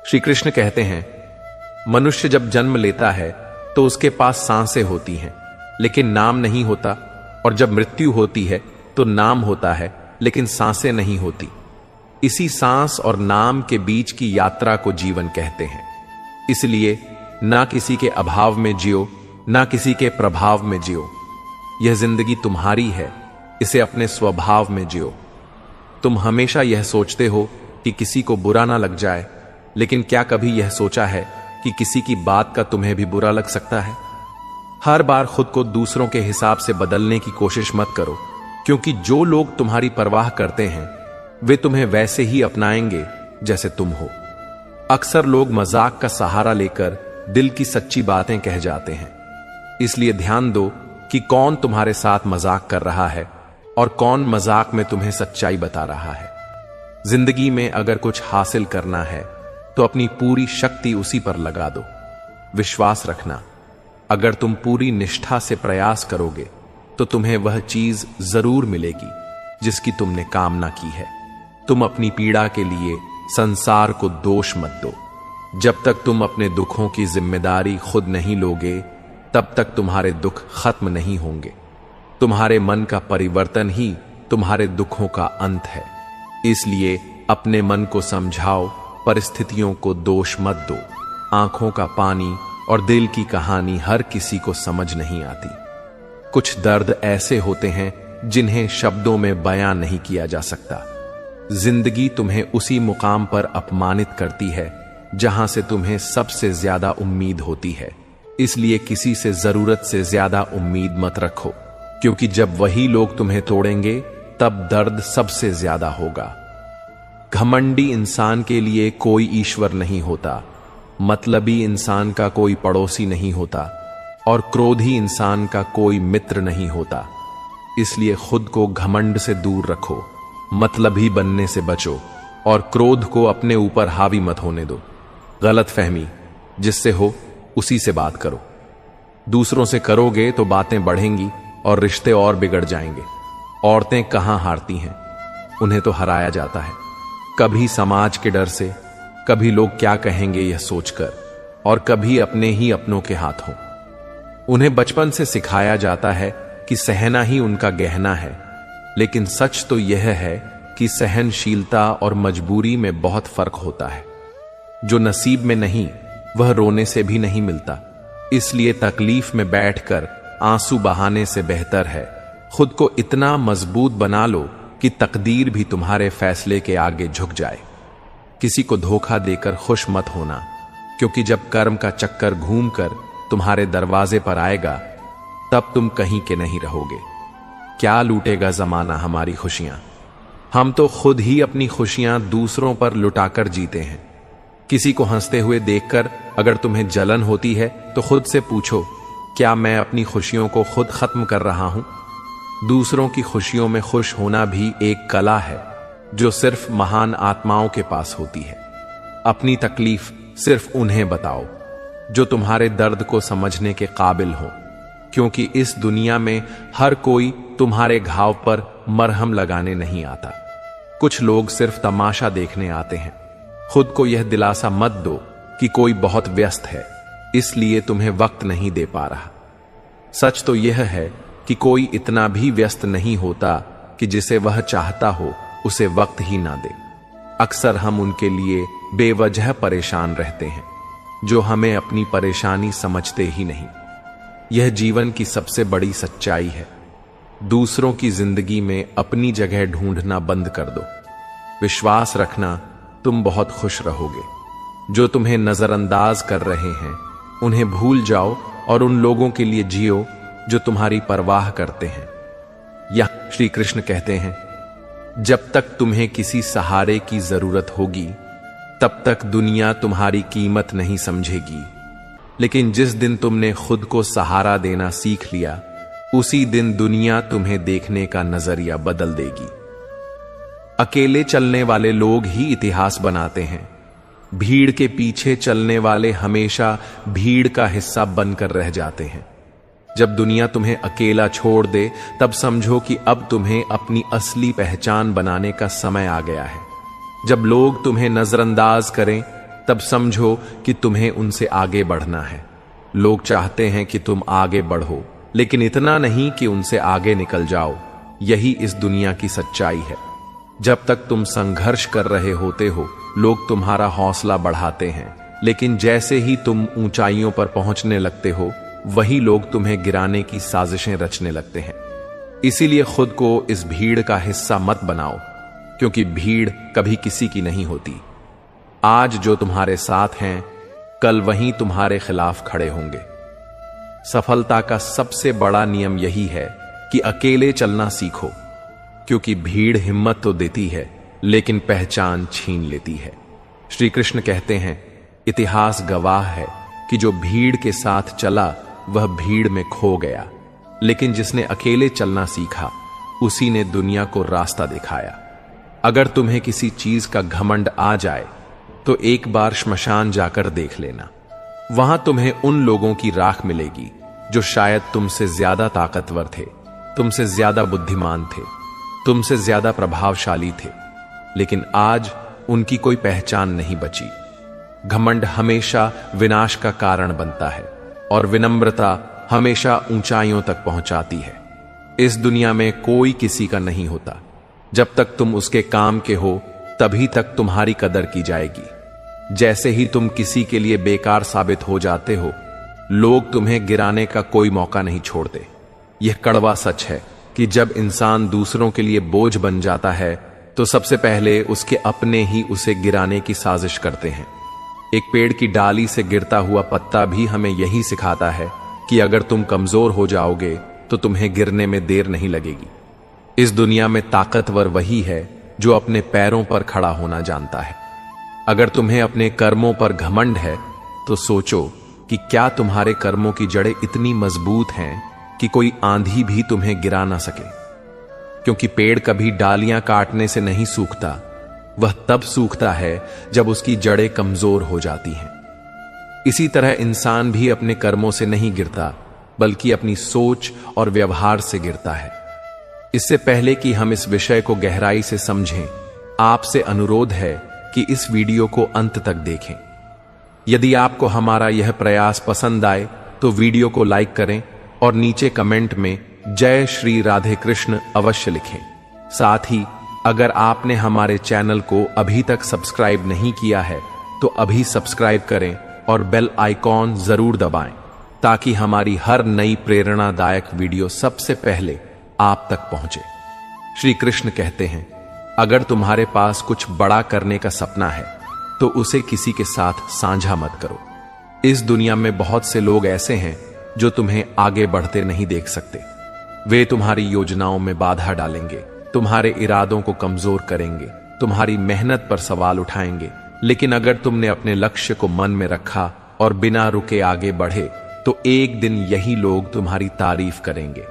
श्री कृष्ण कहते हैं, मनुष्य जब जन्म लेता है तो उसके पास सांसें होती हैं लेकिन नाम नहीं होता, और जब मृत्यु होती है तो नाम होता है लेकिन सांसें नहीं होती। इसी सांस और नाम के बीच की यात्रा को जीवन कहते हैं। इसलिए ना किसी के अभाव में जियो, ना किसी के प्रभाव में जियो। यह जिंदगी तुम्हारी है, इसे अपने स्वभाव में जियो। तुम हमेशा यह सोचते हो कि किसी को बुरा ना लग जाए, लेकिन क्या कभी यह सोचा है कि किसी की बात का तुम्हें भी बुरा लग सकता है? हर बार खुद को दूसरों के हिसाब से बदलने की कोशिश मत करो, क्योंकि जो लोग तुम्हारी परवाह करते हैं वे तुम्हें वैसे ही अपनाएंगे जैसे तुम हो। अक्सर लोग मजाक का सहारा लेकर दिल की सच्ची बातें कह जाते हैं, इसलिए ध्यान दो कि कौन तुम्हारे साथ मजाक कर रहा है और कौन मजाक में तुम्हें सच्चाई बता रहा है। जिंदगी में अगर कुछ हासिल करना है तो अपनी पूरी शक्ति उसी पर लगा दो। विश्वास रखना, अगर तुम पूरी निष्ठा से प्रयास करोगे तो तुम्हें वह चीज जरूर मिलेगी जिसकी तुमने कामना की है। तुम अपनी पीड़ा के लिए संसार को दोष मत दो। जब तक तुम अपने दुखों की जिम्मेदारी खुद नहीं लोगे, तब तक तुम्हारे दुख खत्म नहीं होंगे। तुम्हारे मन का परिवर्तन ही तुम्हारे दुखों का अंत है। इसलिए अपने मन को समझाओ, परिस्थितियों को दोष मत दो। आंखों का पानी और दिल की कहानी हर किसी को समझ नहीं आती। कुछ दर्द ऐसे होते हैं जिन्हें शब्दों में बयां नहीं किया जा सकता। जिंदगी तुम्हें उसी मुकाम पर अपमानित करती है जहां से तुम्हें सबसे ज्यादा उम्मीद होती है। इसलिए किसी से जरूरत से ज्यादा उम्मीद मत रखो, क्योंकि जब वही लोग तुम्हें तोड़ेंगे तब दर्द सबसे ज्यादा होगा। घमंडी इंसान के लिए कोई ईश्वर नहीं होता, मतलबी इंसान का कोई पड़ोसी नहीं होता, और क्रोधी इंसान का कोई मित्र नहीं होता। इसलिए खुद को घमंड से दूर रखो, मतलबी बनने से बचो, और क्रोध को अपने ऊपर हावी मत होने दो। गलत फहमी जिससे हो उसी से बात करो। दूसरों से करोगे तो बातें बढ़ेंगी और रिश्ते और बिगड़ जाएंगे। औरतें कहां हारती हैं, उन्हें तो हराया जाता है। कभी समाज के डर से, कभी लोग क्या कहेंगे यह सोचकर, और कभी अपने ही अपनों के हाथों। उन्हें बचपन से सिखाया जाता है कि सहना ही उनका गहना है, लेकिन सच तो यह है कि सहनशीलता और मजबूरी में बहुत फर्क होता है। जो नसीब में नहीं वह रोने से भी नहीं मिलता। इसलिए तकलीफ में बैठकर आंसू बहाने से बेहतर है खुद को इतना मजबूत बना लो कि तकदीर भी तुम्हारे फैसले के आगे झुक जाए। किसी को धोखा देकर खुश मत होना, क्योंकि जब कर्म का चक्कर घूमकर तुम्हारे दरवाजे पर आएगा तब तुम कहीं के नहीं रहोगे। क्या लूटेगा जमाना हमारी खुशियां? हम तो खुद ही अपनी खुशियां दूसरों पर लुटाकर जीते हैं। किसी को हंसते हुए देखकर अगर तुम्हें जलन होती है तो खुद से पूछो, क्या मैं अपनी खुशियों को खुद खत्म कर रहा हूं? दूसरों की खुशियों में खुश होना भी एक कला है जो सिर्फ महान आत्माओं के पास होती है। अपनी तकलीफ सिर्फ उन्हें बताओ जो तुम्हारे दर्द को समझने के काबिल हो, क्योंकि इस दुनिया में हर कोई तुम्हारे घाव पर मरहम लगाने नहीं आता। कुछ लोग सिर्फ तमाशा देखने आते हैं। खुद को यह दिलासा मत दो कि कोई बहुत व्यस्त है इसलिए तुम्हें वक्त नहीं दे पा रहा। सच तो यह है कि कोई इतना भी व्यस्त नहीं होता कि जिसे वह चाहता हो उसे वक्त ही ना दे। अक्सर हम उनके लिए बेवजह परेशान रहते हैं जो हमें अपनी परेशानी समझते ही नहीं। यह जीवन की सबसे बड़ी सच्चाई है। दूसरों की जिंदगी में अपनी जगह ढूंढना बंद कर दो। विश्वास रखना तुम बहुत खुश रहोगे। जो तुम्हें नजरअंदाज कर रहे हैं उन्हें भूल जाओ और उन लोगों के लिए जियो जो तुम्हारी परवाह करते हैं। यह श्री कृष्ण कहते हैं, जब तक तुम्हें किसी सहारे की जरूरत होगी तब तक दुनिया तुम्हारी कीमत नहीं समझेगी, लेकिन जिस दिन तुमने खुद को सहारा देना सीख लिया उसी दिन दुनिया तुम्हें देखने का नजरिया बदल देगी। अकेले चलने वाले लोग ही इतिहास बनाते हैं। भीड़ के पीछे चलने वाले हमेशा भीड़ का हिस्सा बनकर रह जाते हैं। जब दुनिया तुम्हें अकेला छोड़ दे तब समझो कि अब तुम्हें अपनी असली पहचान बनाने का समय आ गया है। जब लोग तुम्हें नजरअंदाज करें तब समझो कि तुम्हें उनसे आगे बढ़ना है। लोग चाहते हैं कि तुम आगे बढ़ो, लेकिन इतना नहीं कि उनसे आगे निकल जाओ। यही इस दुनिया की सच्चाई है। जब तक तुम संघर्ष कर रहे होते हो, लोग तुम्हारा हौसला बढ़ाते हैं, लेकिन जैसे ही तुम ऊंचाइयों पर पहुंचने लगते हो, वही लोग तुम्हें गिराने की साजिशें रचने लगते हैं। इसीलिए खुद को इस भीड़ का हिस्सा मत बनाओ, क्योंकि भीड़ कभी किसी की नहीं होती। आज जो तुम्हारे साथ हैं, कल वहीं तुम्हारे खिलाफ खड़े होंगे। सफलता का सबसे बड़ा नियम यही है कि अकेले चलना सीखो, क्योंकि भीड़ हिम्मत तो देती है, लेकिन पहचान छीन लेती है। श्री कृष्ण कहते हैं, इतिहास गवाह है कि जो भीड़ के साथ चला वह भीड़ में खो गया, लेकिन जिसने अकेले चलना सीखा उसी ने दुनिया को रास्ता दिखाया। अगर तुम्हें किसी चीज का घमंड आ जाए तो एक बार श्मशान जाकर देख लेना। वहां तुम्हें उन लोगों की राख मिलेगी जो शायद तुमसे ज्यादा ताकतवर थे, तुमसे ज्यादा बुद्धिमान थे, तुमसे ज्यादा प्रभावशाली थे, लेकिन आज उनकी कोई पहचान नहीं बची। घमंड हमेशा विनाश का कारण बनता है और विनम्रता हमेशा ऊंचाइयों तक पहुंचाती है। इस दुनिया में कोई किसी का नहीं होता। जब तक तुम उसके काम के हो, तभी तक तुम्हारी कदर की जाएगी। जैसे ही तुम किसी के लिए बेकार साबित हो जाते हो, लोग तुम्हें गिराने का कोई मौका नहीं छोड़ते। यह कड़वा सच है कि जब इंसान दूसरों के लिए बोझ बन जाता है, तो सबसे पहले उसके अपने ही उसे गिराने की साजिश करते हैं। एक पेड़ की डाली से गिरता हुआ पत्ता भी हमें यही सिखाता है कि अगर तुम कमजोर हो जाओगे तो तुम्हें गिरने में देर नहीं लगेगी। इस दुनिया में ताकतवर वही है जो अपने पैरों पर खड़ा होना जानता है। अगर तुम्हें अपने कर्मों पर घमंड है, तो सोचो कि क्या तुम्हारे कर्मों की जड़ें इतनी मजबूत हैं कि कोई आंधी भी तुम्हें गिरा ना सके। क्योंकि पेड़ कभी डालियां काटने से नहीं सूखता, वह तब सूखता है जब उसकी जड़ें कमजोर हो जाती हैं। इसी तरह इंसान भी अपने कर्मों से नहीं गिरता, बल्कि अपनी सोच और व्यवहार से गिरता है। इससे पहले कि हम इस विषय को गहराई से समझें, आपसे अनुरोध है कि इस वीडियो को अंत तक देखें। यदि आपको हमारा यह प्रयास पसंद आए तो वीडियो को लाइक करें और नीचे कमेंट में जय श्री राधे कृष्ण अवश्य लिखें। साथ ही अगर आपने हमारे चैनल को अभी तक सब्सक्राइब नहीं किया है तो अभी सब्सक्राइब करें और बेल आइकॉन जरूर दबाएं, ताकि हमारी हर नई प्रेरणादायक वीडियो सबसे पहले आप तक पहुंचे। श्री कृष्ण कहते हैं, अगर तुम्हारे पास कुछ बड़ा करने का सपना है तो उसे किसी के साथ साझा मत करो। इस दुनिया में बहुत से लोग ऐसे हैं जो तुम्हें आगे बढ़ते नहीं देख सकते। वे तुम्हारी योजनाओं में बाधा डालेंगे, तुम्हारे इरादों को कमजोर करेंगे, तुम्हारी मेहनत पर सवाल उठाएंगे। लेकिन अगर तुमने अपने लक्ष्य को मन में रखा और बिना रुके आगे बढ़े, तो एक दिन यही लोग तुम्हारी तारीफ करेंगे।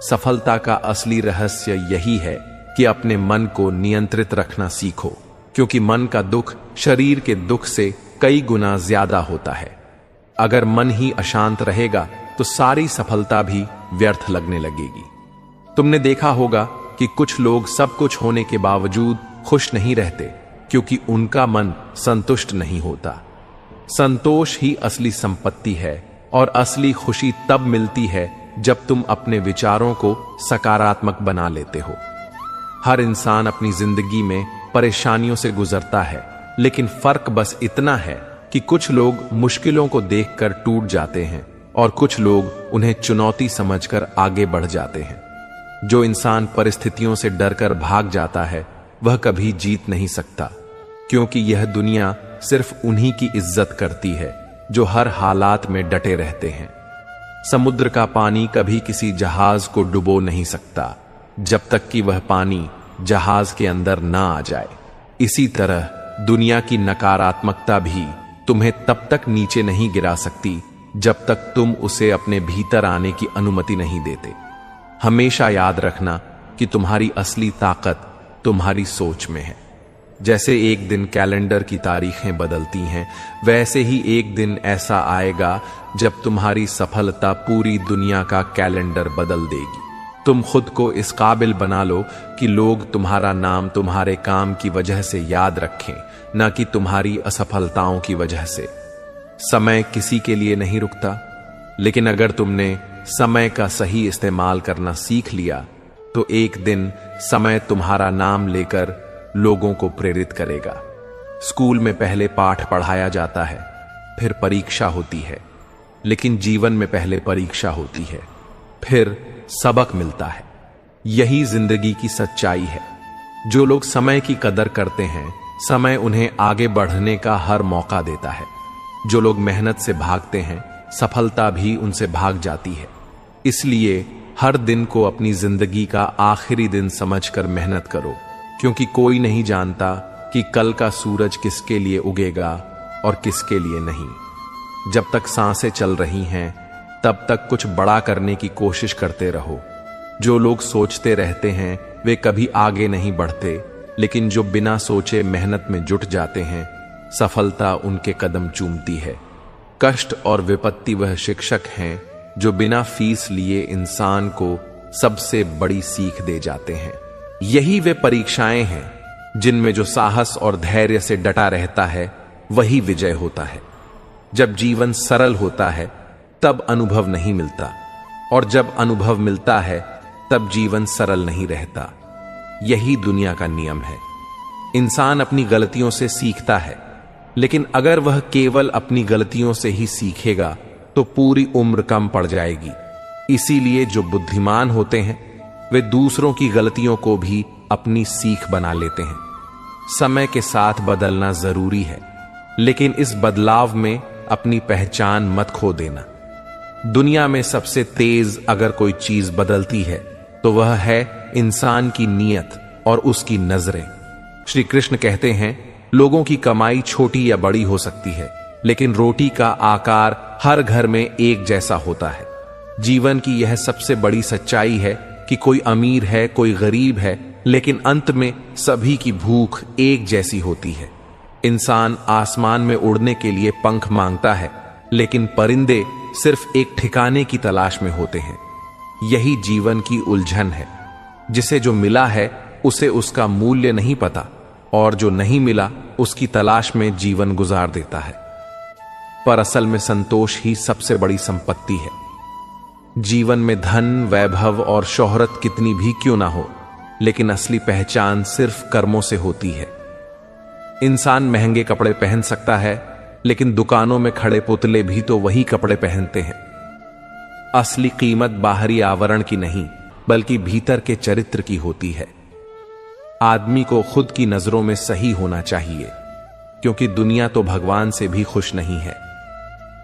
सफलता का असली रहस्य यही है कि अपने मन को नियंत्रित रखना सीखो, क्योंकि मन का दुख शरीर के दुख से कई गुना ज्यादा होता है। अगर मन ही अशांत रहेगा तो सारी सफलता भी व्यर्थ लगने लगेगी। तुमने देखा होगा कि कुछ लोग सब कुछ होने के बावजूद खुश नहीं रहते, क्योंकि उनका मन संतुष्ट नहीं होता। संतोष ही असली संपत्ति है और असली खुशी तब मिलती है जब तुम अपने विचारों को सकारात्मक बना लेते हो। हर इंसान अपनी जिंदगी में परेशानियों से गुजरता है, लेकिन फर्क बस इतना है कि कुछ लोग मुश्किलों को देखकर टूट जाते हैं और कुछ लोग उन्हें चुनौती समझकर आगे बढ़ जाते हैं। जो इंसान परिस्थितियों से डरकर भाग जाता है वह कभी जीत नहीं सकता, क्योंकि यह दुनिया सिर्फ उन्हीं की इज्जत करती है जो हर हालात में डटे रहते हैं। समुद्र का पानी कभी किसी जहाज को डुबो नहीं सकता जब तक कि वह पानी जहाज के अंदर ना आ जाए। इसी तरह दुनिया की नकारात्मकता भी तुम्हें तब तक नीचे नहीं गिरा सकती जब तक तुम उसे अपने भीतर आने की अनुमति नहीं देते। हमेशा याद रखना कि तुम्हारी असली ताकत तुम्हारी सोच में है। जैसे एक दिन कैलेंडर की तारीखें बदलती हैं, वैसे ही एक दिन ऐसा आएगा जब तुम्हारी सफलता पूरी दुनिया का कैलेंडर बदल देगी। तुम खुद को इस काबिल बना लो कि लोग तुम्हारा नाम तुम्हारे काम की वजह से याद रखें, न कि तुम्हारी असफलताओं की वजह से। समय किसी के लिए नहीं रुकता, लेकिन अगर तुमने समय का सही इस्तेमाल करना सीख लिया तो एक दिन समय तुम्हारा नाम लेकर लोगों को प्रेरित करेगा। स्कूल में पहले पाठ पढ़ाया जाता है, फिर परीक्षा होती है, लेकिन जीवन में पहले परीक्षा होती है, फिर सबक मिलता है। यही जिंदगी की सच्चाई है। जो लोग समय की कदर करते हैं, समय उन्हें आगे बढ़ने का हर मौका देता है। जो लोग मेहनत से भागते हैं, सफलता भी उनसे भाग जाती है। इसलिए हर दिन को अपनी जिंदगी का आखिरी दिन समझकर मेहनत करो, क्योंकि कोई नहीं जानता कि कल का सूरज किसके लिए उगेगा और किसके लिए नहीं। जब तक सांसें चल रही हैं, तब तक कुछ बड़ा करने की कोशिश करते रहो। जो लोग सोचते रहते हैं वे कभी आगे नहीं बढ़ते, लेकिन जो बिना सोचे मेहनत में जुट जाते हैं, सफलता उनके कदम चूमती है। कष्ट और विपत्ति वह शिक्षक हैं जो बिना फीस लिए इंसान को सबसे बड़ी सीख दे जाते हैं। यही वे परीक्षाएं हैं जिनमें जो साहस और धैर्य से डटा रहता है वही विजय होता है। जब जीवन सरल होता है तब अनुभव नहीं मिलता, और जब अनुभव मिलता है तब जीवन सरल नहीं रहता। यही दुनिया का नियम है। इंसान अपनी गलतियों से सीखता है, लेकिन अगर वह केवल अपनी गलतियों से ही सीखेगा तो पूरी उम्र कम पड़ जाएगी। इसीलिए जो बुद्धिमान होते हैं वे दूसरों की गलतियों को भी अपनी सीख बना लेते हैं। समय के साथ बदलना जरूरी है, लेकिन इस बदलाव में अपनी पहचान मत खो देना। दुनिया में सबसे तेज अगर कोई चीज बदलती है तो वह है इंसान की नीयत और उसकी नजरें। श्री कृष्ण कहते हैं, लोगों की कमाई छोटी या बड़ी हो सकती है, लेकिन रोटी का आकार हर घर में एक जैसा होता है। जीवन की यह सबसे बड़ी सच्चाई है कि कोई अमीर है, कोई गरीब है, लेकिन अंत में सभी की भूख एक जैसी होती है। इंसान आसमान में उड़ने के लिए पंख मांगता है, लेकिन परिंदे सिर्फ एक ठिकाने की तलाश में होते हैं। यही जीवन की उलझन है। जिसे जो मिला है उसे उसका मूल्य नहीं पता, और जो नहीं मिला उसकी तलाश में जीवन गुजार देता है। पर असल में संतोष ही सबसे बड़ी संपत्ति है। जीवन में धन, वैभव और शोहरत कितनी भी क्यों ना हो, लेकिन असली पहचान सिर्फ कर्मों से होती है। इंसान महंगे कपड़े पहन सकता है, लेकिन दुकानों में खड़े पुतले भी तो वही कपड़े पहनते हैं। असली कीमत बाहरी आवरण की नहीं, बल्कि भीतर के चरित्र की होती है। आदमी को खुद की नजरों में सही होना चाहिए, क्योंकि दुनिया तो भगवान से भी खुश नहीं है।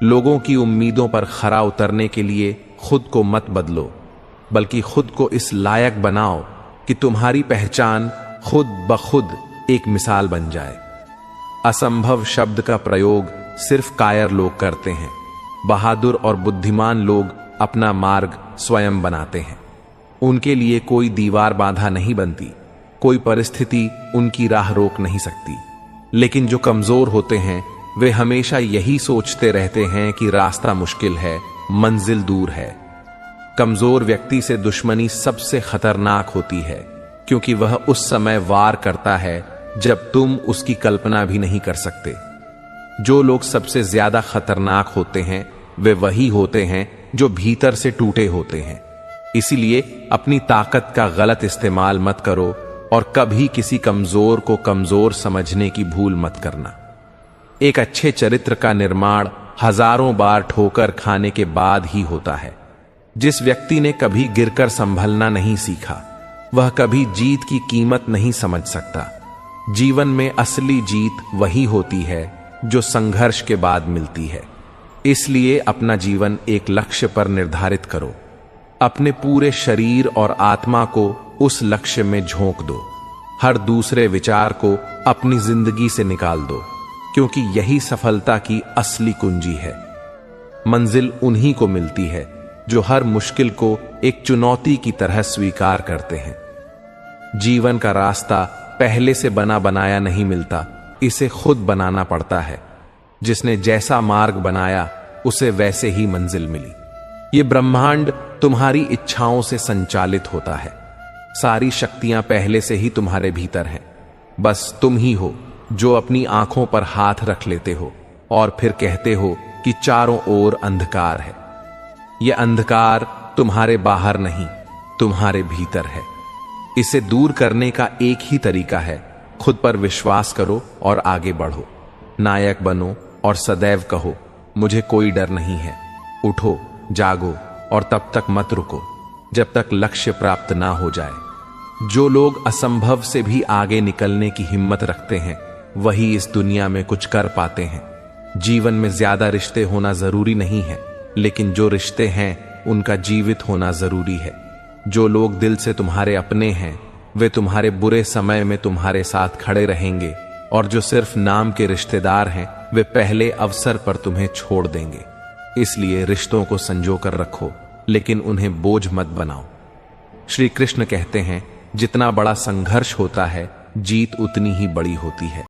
लोगों की उम्मीदों पर खरा उतरने के लिए खुद को मत बदलो, बल्कि खुद को इस लायक बनाओ कि तुम्हारी पहचान खुद ब खुद एक मिसाल बन जाए। असंभव शब्द का प्रयोग सिर्फ कायर लोग करते हैं। बहादुर और बुद्धिमान लोग अपना मार्ग स्वयं बनाते हैं। उनके लिए कोई दीवार बाधा नहीं बनती, कोई परिस्थिति उनकी राह रोक नहीं सकती। लेकिन जो कमजोर होते हैं वे हमेशा यही सोचते रहते हैं कि रास्ता मुश्किल है, मंजिल दूर है। कमजोर व्यक्ति से दुश्मनी सबसे खतरनाक होती है, क्योंकि वह उस समय वार करता है जब तुम उसकी कल्पना भी नहीं कर सकते। जो लोग सबसे ज्यादा खतरनाक होते हैं वे वही होते हैं जो भीतर से टूटे होते हैं। इसीलिए अपनी ताकत का गलत इस्तेमाल मत करो, और कभी किसी कमजोर को कमजोर समझने की भूल मत करना। एक अच्छे चरित्र का निर्माण हजारों बार ठोकर खाने के बाद ही होता है। जिस व्यक्ति ने कभी गिरकर संभलना नहीं सीखा, वह कभी जीत की कीमत नहीं समझ सकता। जीवन में असली जीत वही होती है जो संघर्ष के बाद मिलती है। इसलिए अपना जीवन एक लक्ष्य पर निर्धारित करो। अपने पूरे शरीर और आत्मा को उस लक्ष्य में झोंक दो। हर दूसरे विचार को अपनी जिंदगी से निकाल दो, क्योंकि यही सफलता की असली कुंजी है। मंजिल उन्हीं को मिलती है जो हर मुश्किल को एक चुनौती की तरह स्वीकार करते हैं। जीवन का रास्ता पहले से बना बनाया नहीं मिलता, इसे खुद बनाना पड़ता है। जिसने जैसा मार्ग बनाया उसे वैसे ही मंजिल मिली। ये ब्रह्मांड तुम्हारी इच्छाओं से संचालित होता है। सारी शक्तियां पहले से ही तुम्हारे भीतर हैं। बस तुम ही हो जो अपनी आंखों पर हाथ रख लेते हो और फिर कहते हो कि चारों ओर अंधकार है। यह अंधकार तुम्हारे बाहर नहीं, तुम्हारे भीतर है। इसे दूर करने का एक ही तरीका है, खुद पर विश्वास करो और आगे बढ़ो। नायक बनो और सदैव कहो, मुझे कोई डर नहीं है। उठो, जागो और तब तक मत रुको जब तक लक्ष्य प्राप्त ना हो जाए। जो लोग असंभव से भी आगे निकलने की हिम्मत रखते हैं वही इस दुनिया में कुछ कर पाते हैं। जीवन में ज्यादा रिश्ते होना जरूरी नहीं है, लेकिन जो रिश्ते हैं उनका जीवित होना जरूरी है। जो लोग दिल से तुम्हारे अपने हैं वे तुम्हारे बुरे समय में तुम्हारे साथ खड़े रहेंगे, और जो सिर्फ नाम के रिश्तेदार हैं वे पहले अवसर पर तुम्हें छोड़ देंगे। इसलिए रिश्तों को संजो कर रखो, लेकिन उन्हें बोझ मत बनाओ। श्री कृष्ण कहते हैं, जितना बड़ा संघर्ष होता है जीत उतनी ही बड़ी होती है।